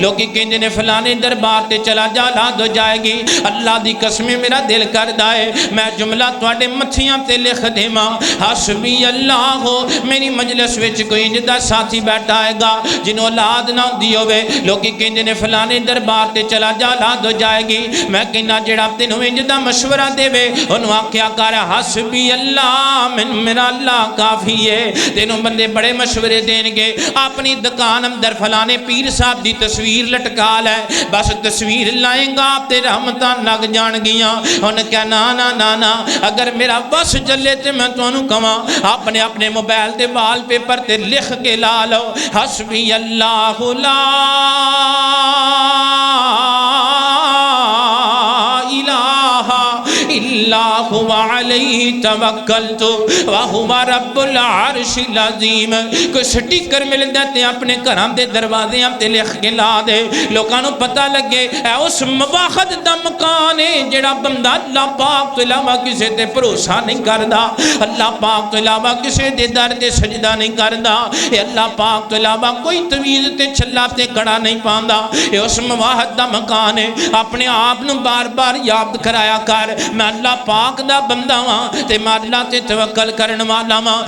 لوگ کہندے نے فلانے دربار تے چلا جا لاد ہو جائے گی. اللہ دی قسم میرا دل کردا ہے میں جملہ تواڈے متھیاں تے لکھ دیواں حسبی اللہ ہو. میری مجلس وچ کوئی انج دا ساتھی بیٹھا ہے گا جنوں اولاد نہ ہوندی ہوے. لوگ کہندے نے فلانے دربار تے چلا جا لاد ہو جائے گی. میں کہنا جڑا تینوں انج دا مشورہ دے وے اونوں آکھیا کر حسبی اللہ میرا اللہ کافی ہے. تینوں بندے بڑے مشورے دین گے. اپنی دکان اندر فلانے پیر صاحب دی تصویر لٹکا لے بس تصویر لائیں گا آپ تے رحمتاں لگ جان گیاں. انہوں کہا نا نا نا نا اگر میرا بس چلے تے میں تو انہوں کہاں اپنے اپنے موبائل تے وال پیپر تے لکھ کے لا لو حسبی اللہ لا الہ الا هو علیہ توکلت وہو رب العرش العظیم. کوئی سٹیکر مل دیتے اپنے گھراں دے دروازے ہم تے لکھ کے لا دے لوگانوں پتہ لگے اے اس مواخد دا مکان ہے جڑا بندہ اللہ پاک تو علاوہ کسے تے بھروسہ نہیں کردا. اللہ پاک تو علاوہ کسے دے در تے سجدہ نہیں کردا. اے اللہ پاک تو علاوہ کوئی تویز تے چھلا تے کڑا نہیں پاندا. اے اس مواخد دا مکان ہے. اپنے آپ نو بار بار یاد کرایا کر میں اللہ پاک دا بندہ ہاں تے میں اللہ تے توکل کرن والا ہاں.